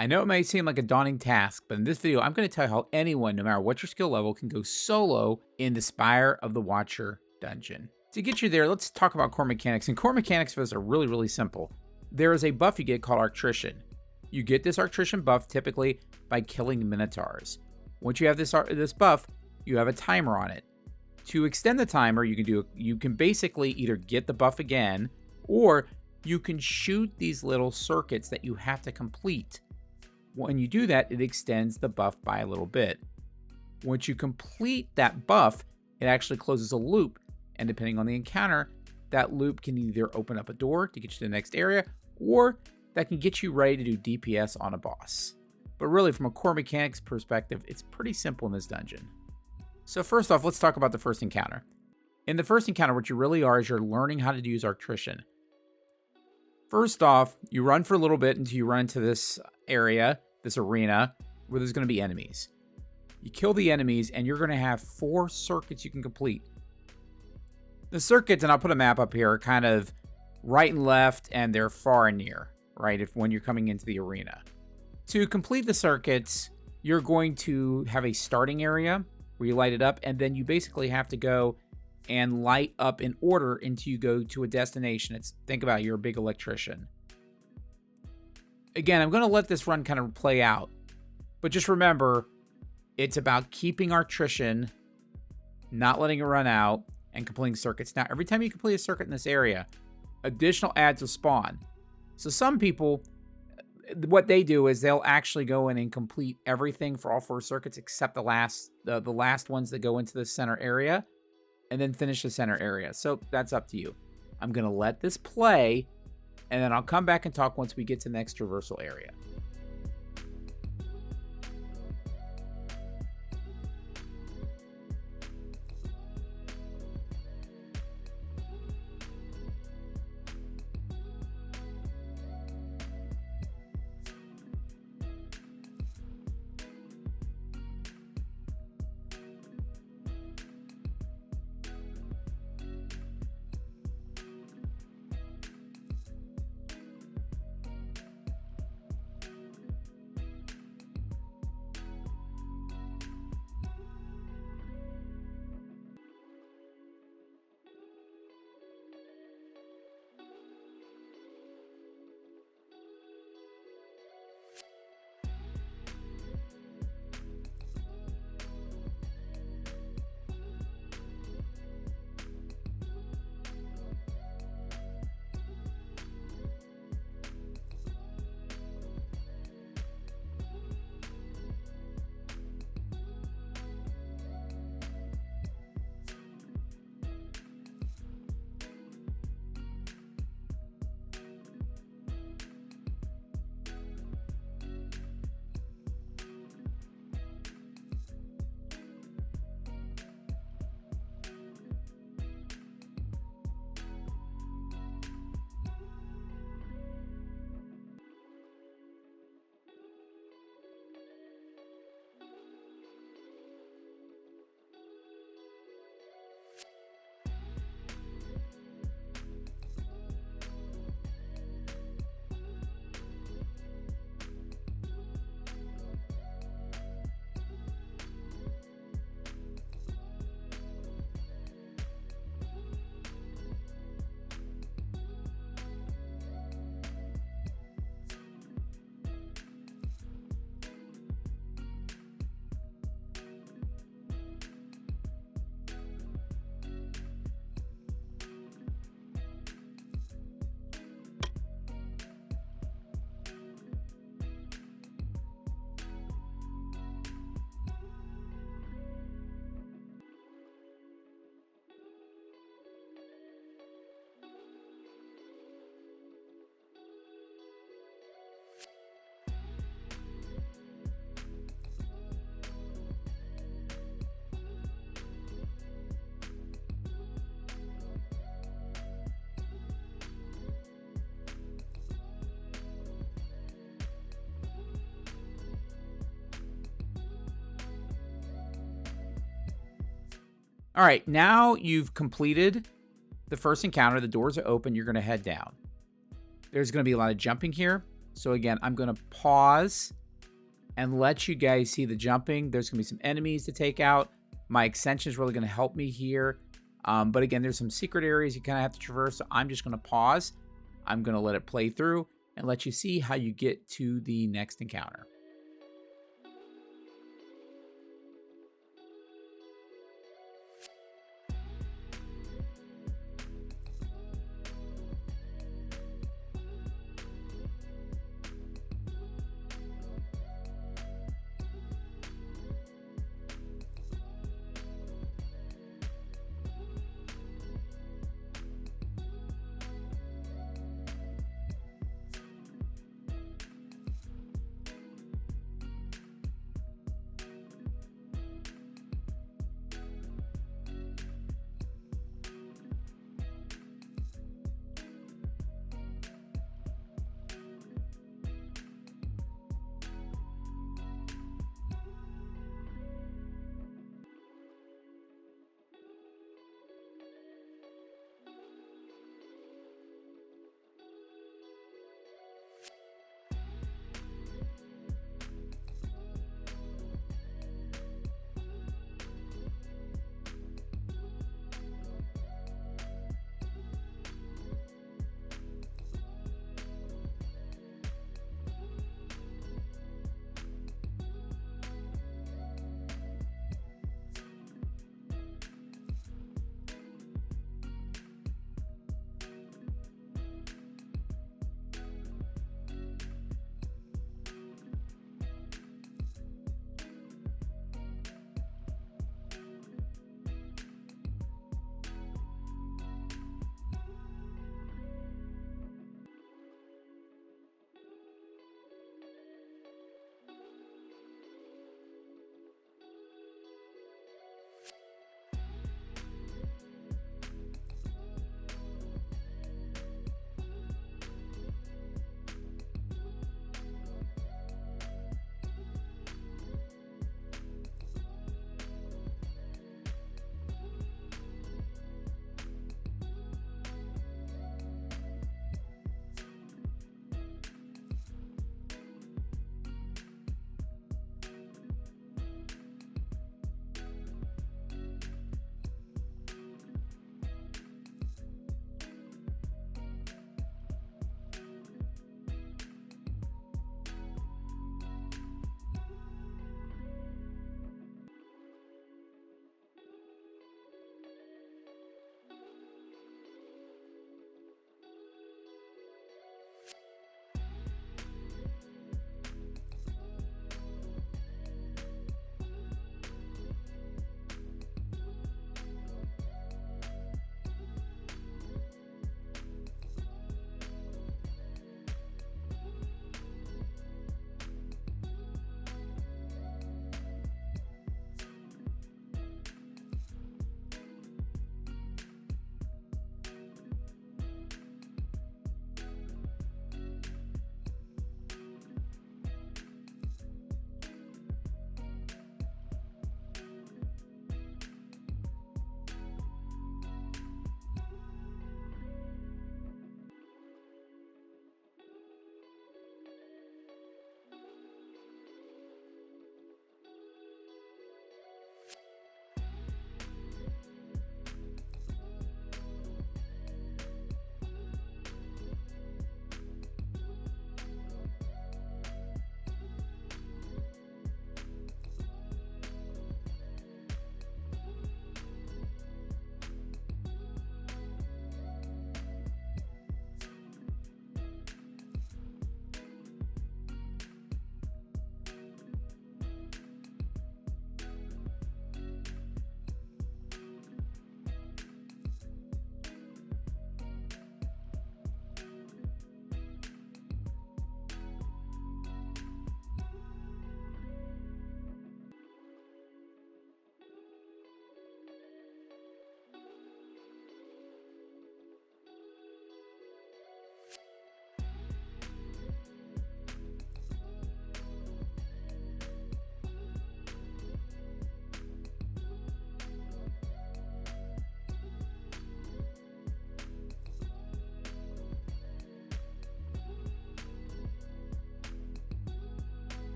I know it may seem like a daunting task, but in this video, I'm going to tell you how anyone, no matter what your skill level, can go solo in the Spire of the Watcher dungeon. To get you there, let's talk about core mechanics. And core mechanics for this are really, really simple. There is a buff you get called Arctrition. You get this Arctrition buff typically by killing Minotaurs. Once you have this buff, you have a timer on it. To extend the timer, you can basically either get the buff again, or you can shoot these little circuits that you have to complete. When you do that, it extends the buff by a little bit. Once you complete that buff, it actually closes a loop. And depending on the encounter, that loop can either open up a door to get you to the next area, or that can get you ready to do DPS on a boss. But really, from a core mechanics perspective, it's pretty simple in this dungeon. So first off, let's talk about the first encounter. In the first encounter, what you really are is you're learning how to use Arctrition. First off, you run for a little bit until you run into this area, this arena, where there's going to be enemies. You kill the enemies, and you're going to have 4 circuits you can complete. The circuits, and I'll put a map up here, are kind of right and left, and they're far and near, right, when you're coming into the arena. To complete the circuits, you're going to have a starting area where you light it up, and then you basically have to go and light up in order until you go to a destination. Think about it, you're a big electrician. Again, I'm going to let this run kind of play out, but just remember, it's about keeping Arctrition, not letting it run out, and completing circuits. Now, every time you complete a circuit in this area, additional ads will spawn. So some people, what they do is they'll actually go in and complete everything for all 4 circuits except the last ones that go into the center area, and then finish the center area. So that's up to you. I'm going to let this play, and then I'll come back and talk once we get to the next traversal area. All right, now you've completed the first encounter. The doors are open. You're going to head down. There's going to be a lot of jumping here. So again, I'm going to pause and let you guys see the jumping. There's going to be some enemies to take out. My extension is really going to help me here. But again, there's some secret areas you kind of have to traverse. So I'm just going to pause. I'm going to let it play through and let you see how you get to the next encounter.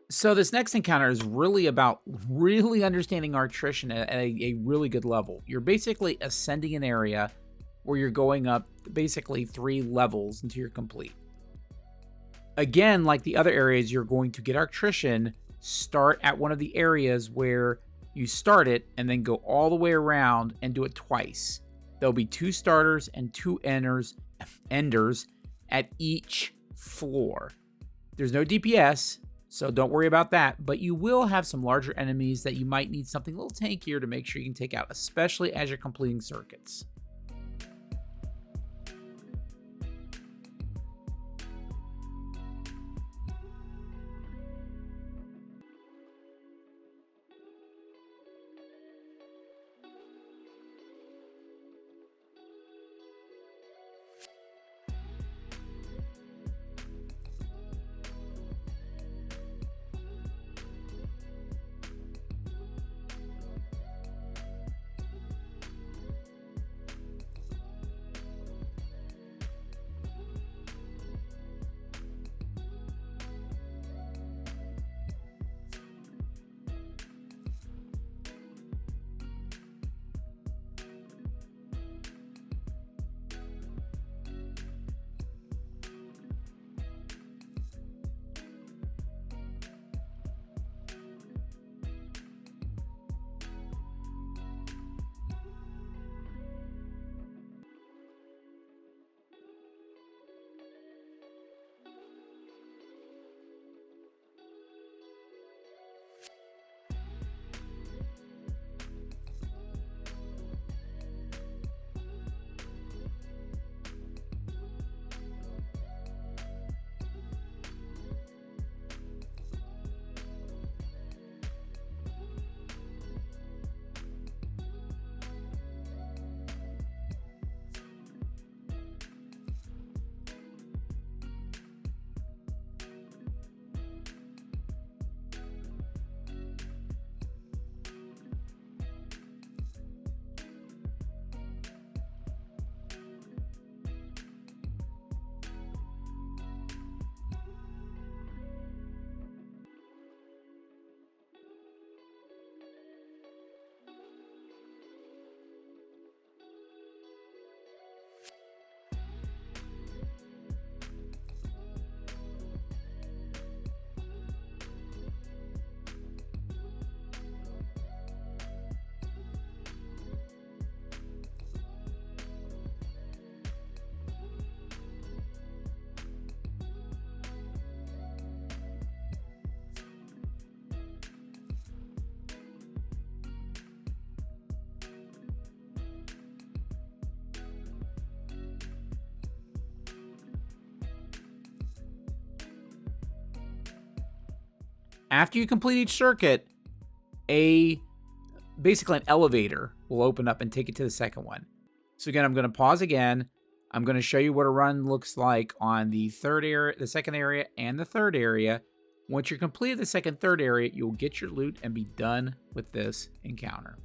So this next encounter is really about really understanding our attrition at a really good level. You're basically ascending an area where you're going up basically 3 levels until you're complete. Again, like the other areas, you're going to get our attrition, start at one of the areas where you start it, and then go all the way around and do it twice. There'll be 2 starters and 2 enders at each floor. There's no DPS, so don't worry about that, but you will have some larger enemies that you might need something a little tankier to make sure you can take out, especially as you're completing circuits. After you complete each circuit, basically an elevator will open up and take you to the second one. So again, I'm going to pause again. I'm going to show you what a run looks like on the second area, and the third area. Once you're completed the second, third area, you'll get your loot and be done with this encounter.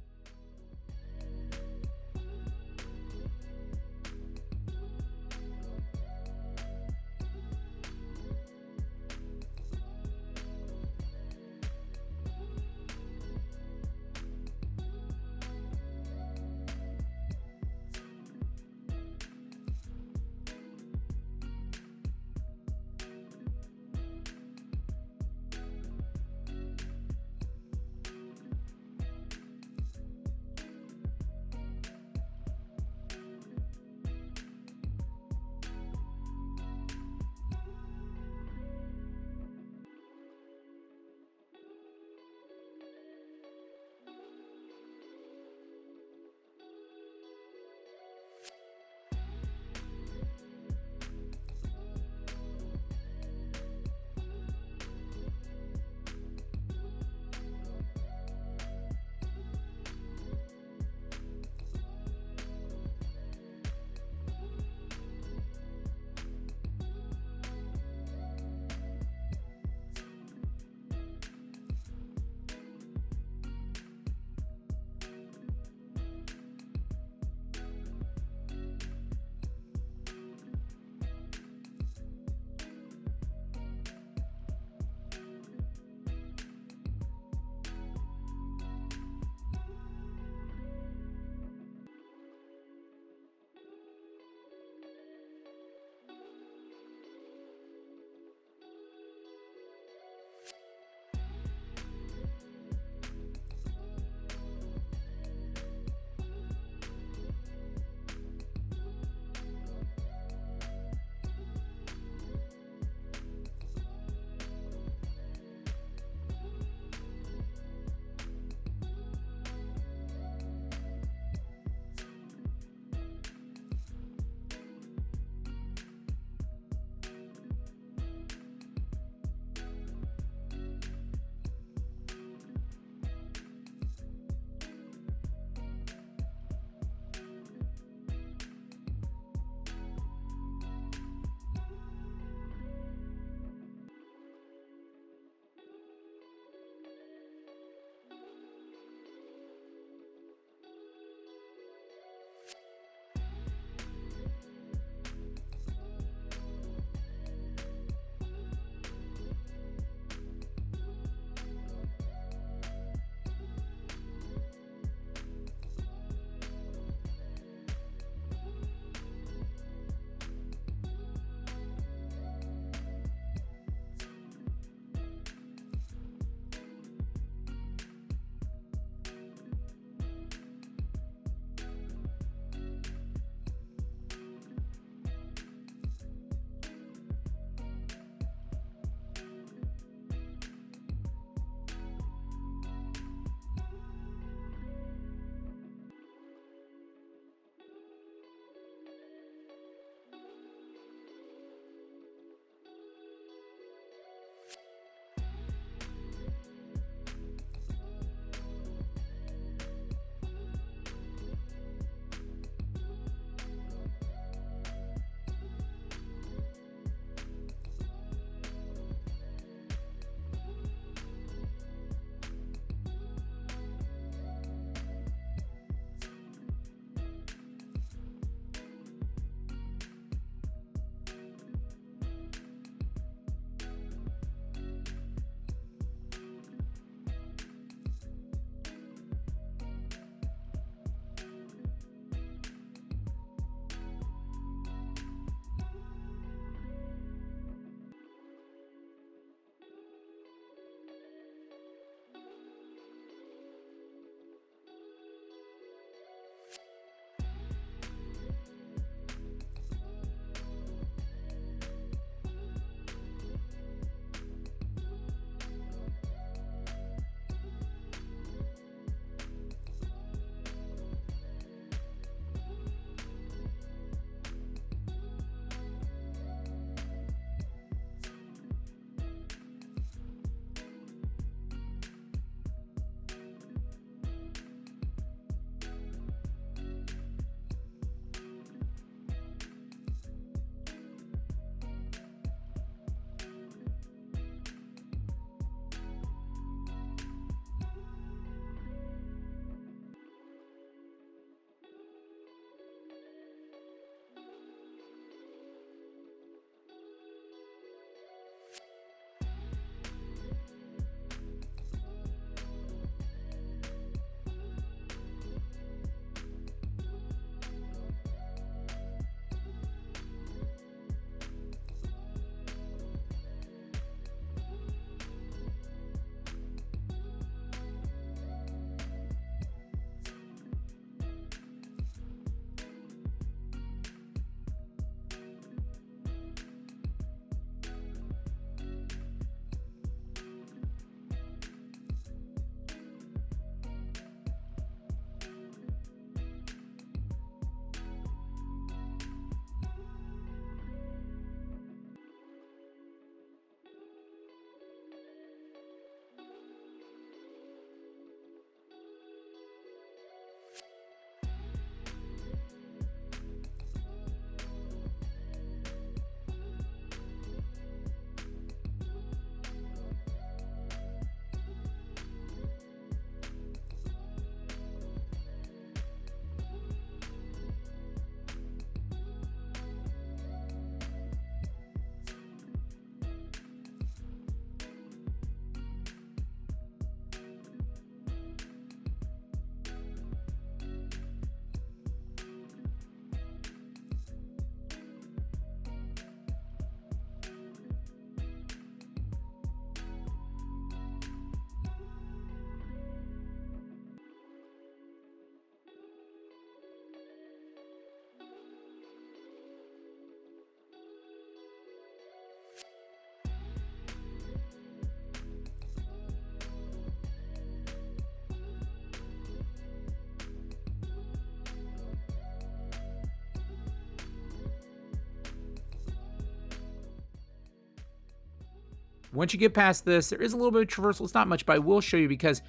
Once you get past this, there is a little bit of traversal. It's not much, but I will show you because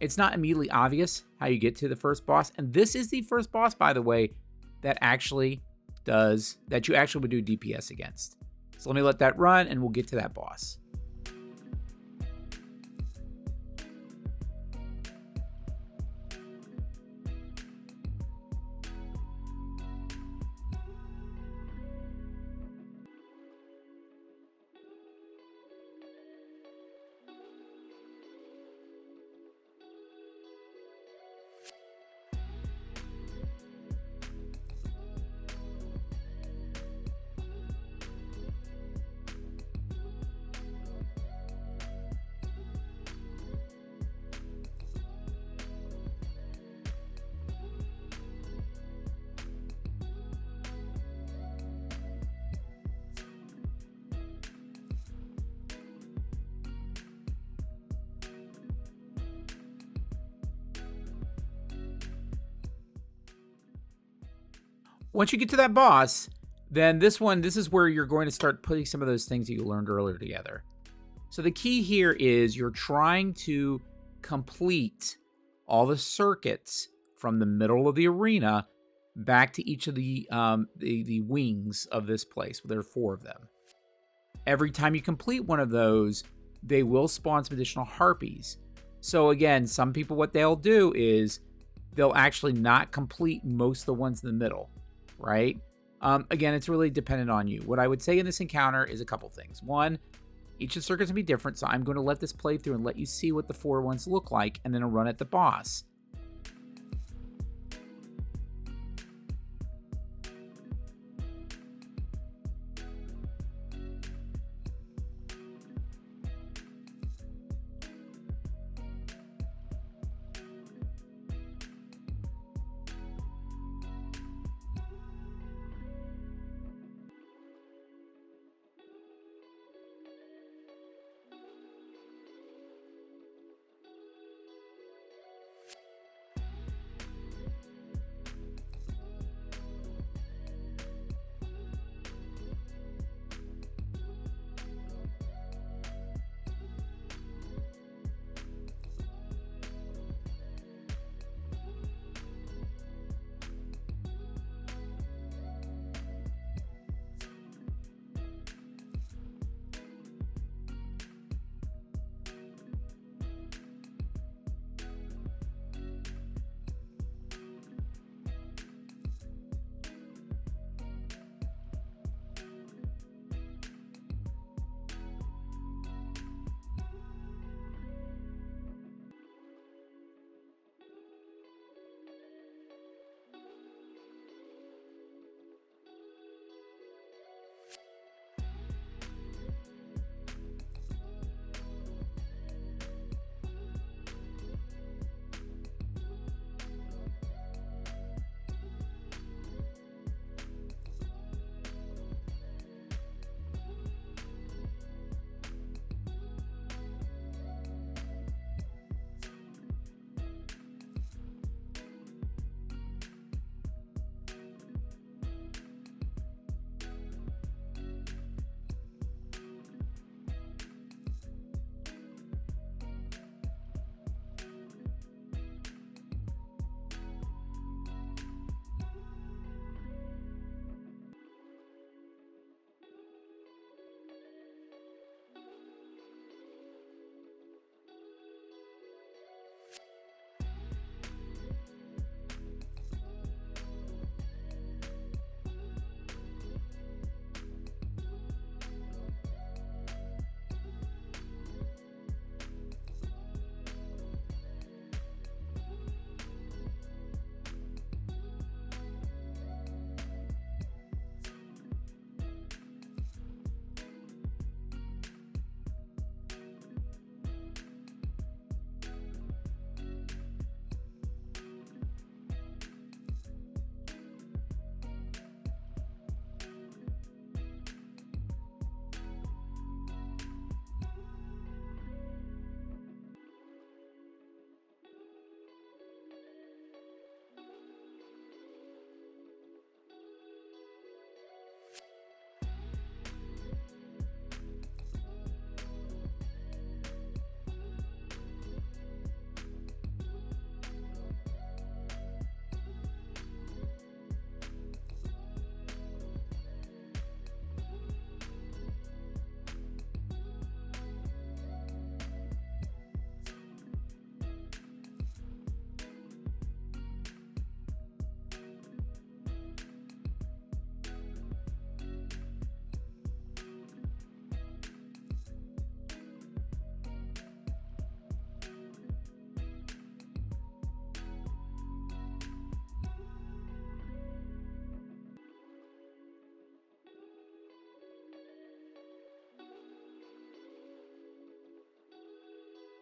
it's not immediately obvious how you get to the first boss. And this is the first boss, by the way, that you actually would do DPS against. So let me let that run and we'll get to that boss. Once you get to that boss, then this is where you're going to start putting some of those things that you learned earlier together. So the key here is you're trying to complete all the circuits from the middle of the arena back to each of the wings of this place. There are 4 of them. Every time you complete one of those, they will spawn some additional harpies. So again, some people, what they'll do is they'll actually not complete most of the ones in the middle, right? Again, it's really dependent on you. What I would say in this encounter is a couple things. One, each of the circuits will be different, so I'm going to let this play through and let you see what the 4 ones look like, and then I'll run at the boss.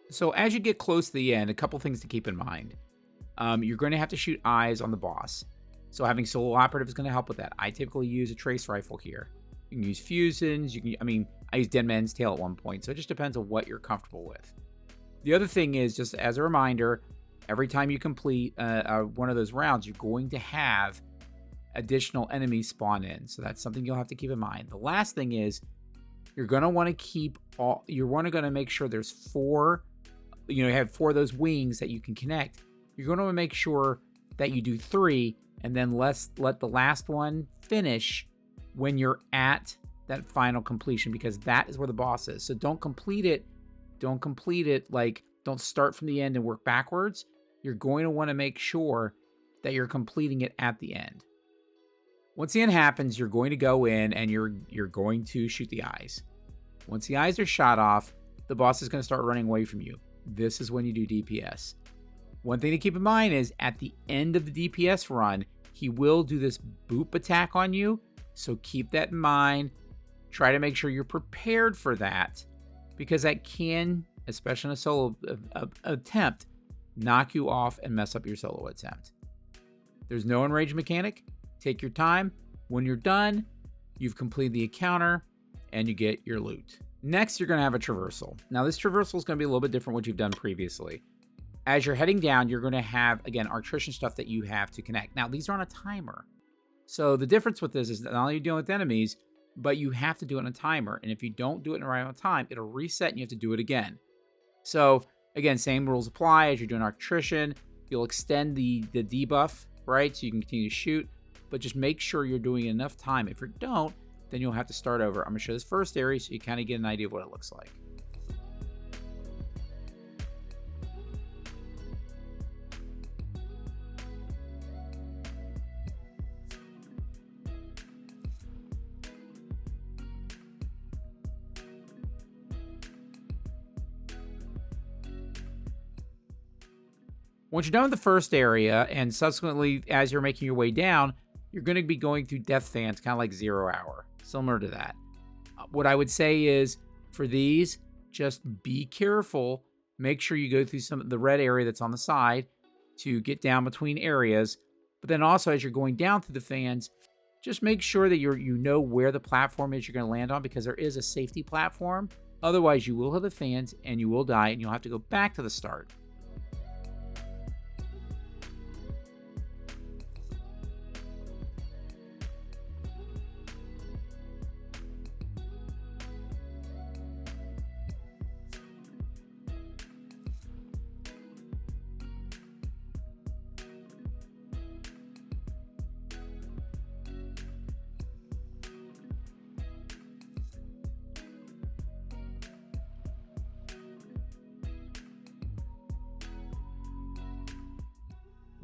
So as you get close to the end, a couple things to keep in mind. You're going to have to shoot eyes on the boss. So having solo operative is going to help with that. I typically use a trace rifle here. You can use fusions. I use Dead Man's Tail at one point. So it just depends on what you're comfortable with. The other thing is, just as a reminder, every time you complete one of those rounds, you're going to have additional enemies spawn in. So that's something you'll have to keep in mind. The last thing is, you're going to want to make sure there's four, you have 4 of those wings that you can connect. You're going to want to make sure that you do 3 and then let the last one finish when you're at that final completion, because that is where the boss is. So don't complete it like, don't start from the end and work backwards. You're going to want to make sure that you're completing it at the end. Once the end happens, you're going to go in and you're going to shoot the eyes. Once the eyes are shot off, the boss is going to start running away from you. This is when you do DPS. One thing to keep in mind is, at the end of the DPS run, he will do this boop attack on you. So keep that in mind. Try to make sure you're prepared for that, because that can, especially in a solo attempt, knock you off and mess up your solo attempt. There's no enrage mechanic. Take your time. When you're done, you've completed the encounter and you get your loot. Next, you're going to have a traversal. Now, this traversal is going to be a little bit different what you've done previously. As you're heading down, you're going to have, again, artrition stuff that you have to connect. Now, these are on a timer. So the difference with this is that not only are you dealing with enemies, but you have to do it on a timer. And if you don't do it in the right amount of time, it'll reset and you have to do it again. So, again, same rules apply. As you're doing artrition, you'll extend the debuff, right? So you can continue to shoot, but just make sure you're doing enough time. If you don't, then you'll have to start over. I'm going to show this first area so you kind of get an idea of what it looks like. Once you're done with the first area, and subsequently as you're making your way down, you're going to be going through death fans, kind of like 0 hour, similar to that. What I would say is, for these, just be careful. Make sure you go through some of the red area that's on the side to get down between areas. But then also, as you're going down through the fans, just make sure that you know where the platform is you're going to land on, because there is a safety platform. Otherwise, you will hit the fans and you will die, and you'll have to go back to the start.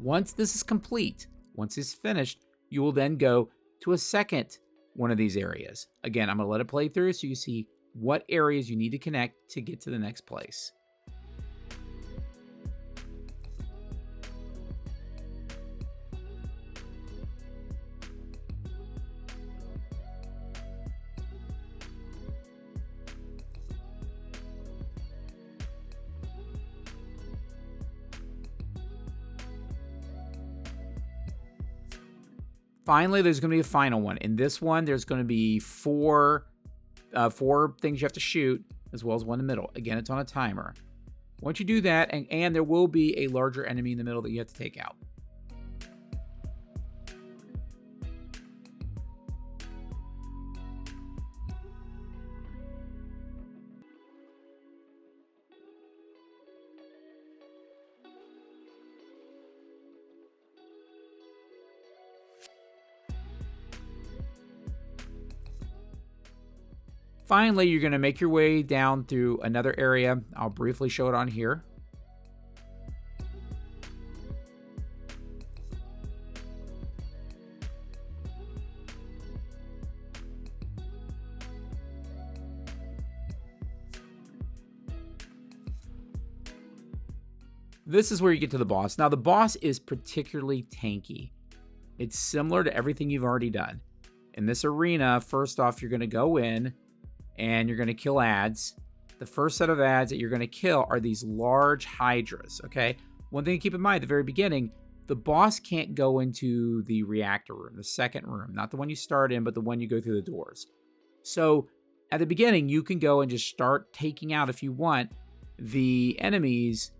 Once this is complete, once it's finished, you will then go to a second one of these areas. Again, I'm going to let it play through so you see what areas you need to connect to get to the next place. Finally, there's going to be a final one. In this one, there's going to be four things you have to shoot, as well as one in the middle. Again, it's on a timer. Once you do that, and there will be a larger enemy in the middle that you have to take out. Finally, you're going to make your way down through another area. I'll briefly show it on here. This is where you get to the boss. Now, the boss is particularly tanky. It's similar to everything you've already done. In this arena, first off, you're going to go in and you're going to kill ads. the first set of ads that you're going to kill are these large hydras, okay? One thing to keep in mind at the very beginning, the boss can't go into the reactor room, the second room, not the one you start in, but the one you go through the doors. So at the beginning, you can go and just start taking out, if you want, the enemies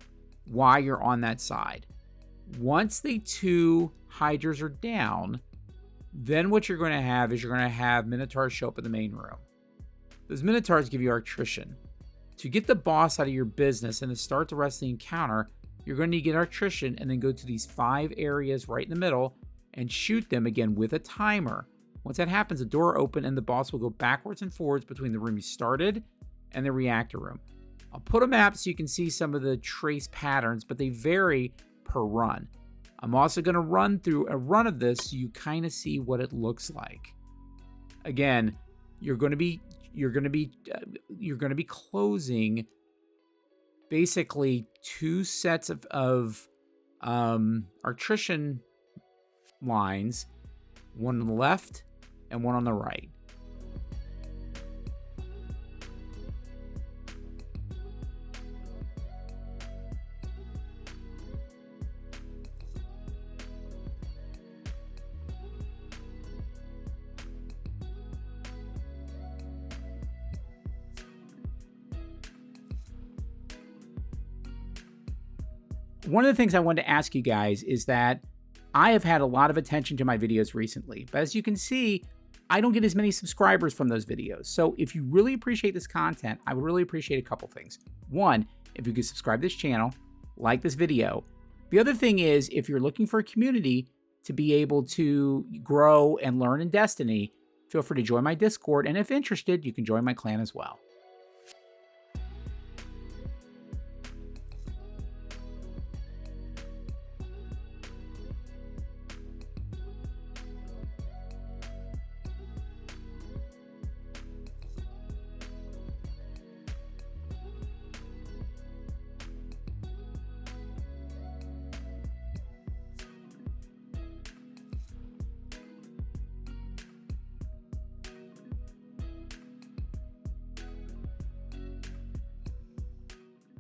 while you're on that side. Once the 2 hydras are down, then what you're going to have is you're going to have minotaurs show up in the main room. Those minotaurs give you attrition. To get the boss out of your business and to start the rest of the encounter, you're going to get attrition and then go to these 5 areas right in the middle and shoot them again with a timer. Once that happens, the door will open and the boss will go backwards and forwards between the room you started and the reactor room. I'll put a map so you can see some of the trace patterns, but they vary per run. I'm also going to run through a run of this so you kind of see what it looks like. Again, you're going to be closing basically 2 sets of attrition lines, one on the left and one on the right. One of the things I wanted to ask you guys is that I have had a lot of attention to my videos recently, but as you can see, I don't get as many subscribers from those videos. So if you really appreciate this content, I would really appreciate a couple things. One, if you could subscribe to this channel, like this video. The other thing is, if you're looking for a community to be able to grow and learn in Destiny, feel free to join my Discord, and if interested, you can join my clan as well.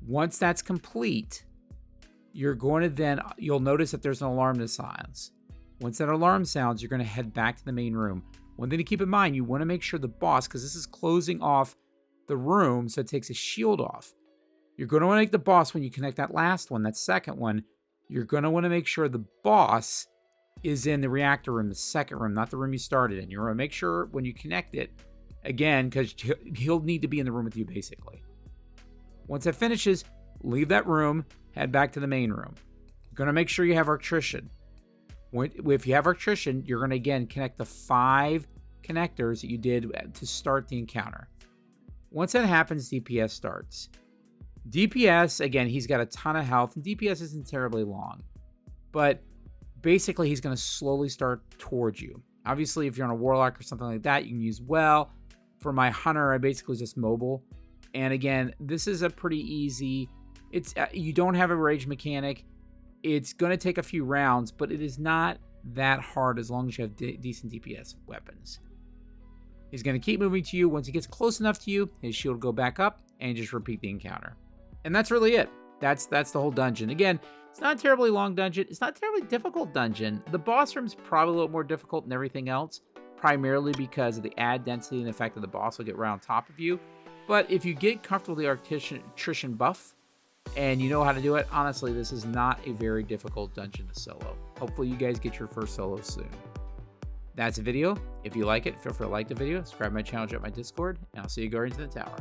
Once that's complete, you're going to then, you'll notice that there's an alarm that sounds. Once that alarm sounds, you're going to head back to the main room. One thing to keep in mind, you want to make sure the boss, because this is closing off the room, so it takes a shield off. You're going to want to make the boss, when you connect that last one, that second one, you're going to want to make sure the boss is in the reactor room, the second room, not the room you started in. You're going to make sure when you connect it, again, because he'll need to be in the room with you, basically. Once that finishes, leave that room, head back to the main room. You're going to make sure you have attrition. If you have attrition, you're going to, again, connect the 5 connectors that you did to start the encounter. Once that happens, DPS starts. DPS, again, he's got a ton of health, and DPS isn't terribly long. But basically, he's going to slowly start towards you. Obviously, if you're on a Warlock or something like that, you can use well. For my Hunter, I basically just mobile. And again, this is a pretty easy, you don't have a rage mechanic. It's going to take a few rounds, but it is not that hard as long as you have decent DPS weapons. He's going to keep moving to you. Once he gets close enough to you, his shield will go back up and just repeat the encounter. And that's really it. That's the whole dungeon. Again, it's not a terribly long dungeon. It's not a terribly difficult dungeon. The boss room's probably a little more difficult than everything else, primarily because of the ad density and the fact that the boss will get right on top of you. But if you get comfortable with the attrition buff and you know how to do it, honestly, this is not a very difficult dungeon to solo. Hopefully you guys get your first solo soon. That's the video. If you like it, feel free to like the video, subscribe to my channel, join my Discord, and I'll see you Guardians in the Tower.